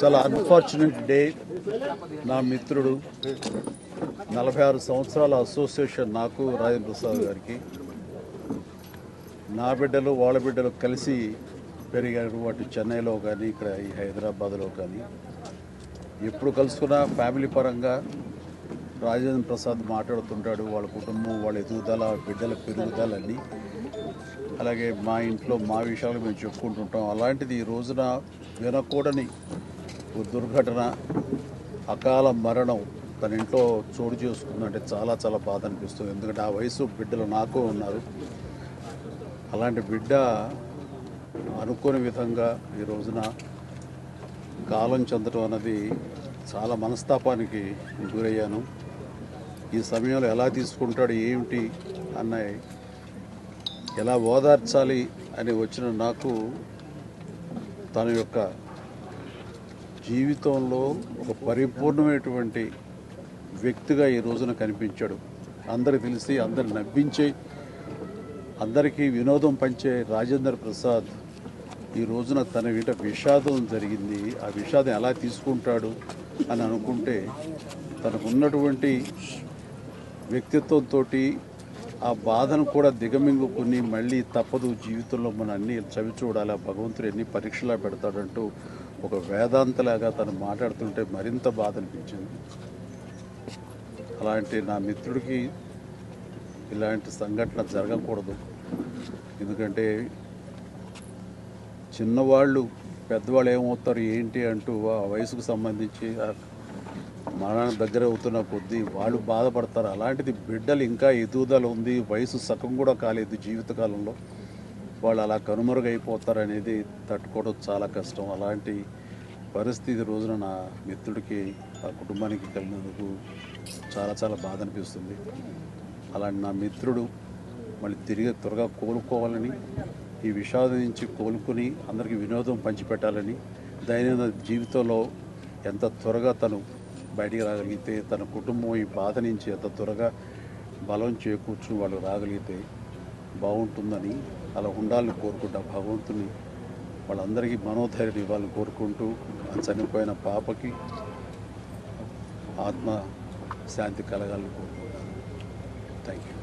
చాలా unfortunate day. నా మిత్రుడు 46 సంవత్సరాల అసోసియేషన్ నాకు రాజేంద్ర ప్రసాద్ గారికి, నా బిడ్డలు వాళ్ళ బిడ్డలు కలిసి పెరిగారు. అటు చెన్నైలో కానీ ఇక్కడ ఈ హైదరాబాద్లో కానీ ఎప్పుడు కలుసుకున్నా ఫ్యామిలీ పరంగా రాజేంద్ర ప్రసాద్ మాట్లాడుతుంటాడు. వాళ్ళ కుటుంబం, వాళ్ళ ఎదుగుదల, బిడ్డల పెరుగుదలన్నీ, అలాగే మా ఇంట్లో మా విషయాలు మేము చెప్పుకుంటుంటాం. అలాంటిది ఈ రోజున వినకూడని దుర్ఘటన, అకాల మరణం తన ఇంట్లో చోటు చేసుకుందంటే చాలా చాలా బాధ అనిపిస్తుంది. ఎందుకంటే ఆ వయసు బిడ్డలు నాకు ఉన్నారు. అలాంటి బిడ్డ అనుకోని విధంగా ఈ రోజున కాలం చెందడం అన్నది చాలా మనస్తాపానికి గురయ్యాను. ఈ సమయంలో ఎలా తీసుకుంటాడు, ఏమిటి అన్న, ఎలా ఓదార్చాలి అని వచ్చిన నాకు తన యొక్క జీవితంలో ఒక పరిపూర్ణమైనటువంటి వ్యక్తిగా ఈ రోజున కనిపించాడు. అందరికి తెలిసి అందరిని నవ్వించే, అందరికీ వినోదం పంచే రాజేంద్ర ప్రసాద్ ఈ రోజున తన వీట విషాదం జరిగింది. ఆ విషాదం ఎలా తీసుకుంటాడు అని అనుకుంటే, తనకున్నటువంటి వ్యక్తిత్వంతో ఆ బాధను కూడా దిగమింగుకుని మళ్ళీ తప్పదు జీవితంలో మనం అన్నీ చవి చూడాలి, ఆ భగవంతుడు ఎన్ని పరీక్షలా పెడతాడంటూ ఒక వేదాంతలాగా తను మాట్లాడుతుంటే మరింత బాధ అనిపించింది. అలాంటి నా మిత్రుడికి ఇలాంటి సంఘటన జరగకూడదు. ఎందుకంటే చిన్నవాళ్ళు పెద్దవాళ్ళు ఏమవుతారు ఏంటి అంటూ ఆ వయసుకు సంబంధించి మరణానికి దగ్గర అవుతున్న కొద్దీ వాళ్ళు బాధపడతారు. అలాంటిది బిడ్డలు ఇంకా ఎదుగుదల ఉంది, వయసు సగం కూడా కాలేదు జీవితకాలంలో, వాళ్ళు అలా కనుమరుగైపోతారనేది తట్టుకోవడం చాలా కష్టం. అలాంటి పరిస్థితి రోజున నా మిత్రుడికి, ఆ కుటుంబానికి కలిగినందుకు చాలా చాలా బాధ అనిపిస్తుంది. అలాంటి నా మిత్రుడు మళ్ళీ తిరిగి త్వరగా కోలుకోవాలని, ఈ విషాదం నుంచి కోలుకుని అందరికీ వినోదం పంచిపెట్టాలని, దైనందిన జీవితంలో ఎంత త్వరగా తను బయటికి రాగలిగితే, తన కుటుంబం ఈ బాధ నుంచి ఎంత త్వరగా బలం చేకూర్చుని వాళ్ళు రాగలిగితే బాగుంటుందని, అలా ఉండాలని కోరుకుంటా. భగవంతుని వాళ్ళందరికీ మనోధైర్యం ఇవ్వాలని కోరుకుంటూ, చనిపోయిన పాపకి ఆత్మ శాంతి కలగాలని కోరుకుంటాను. Thank you.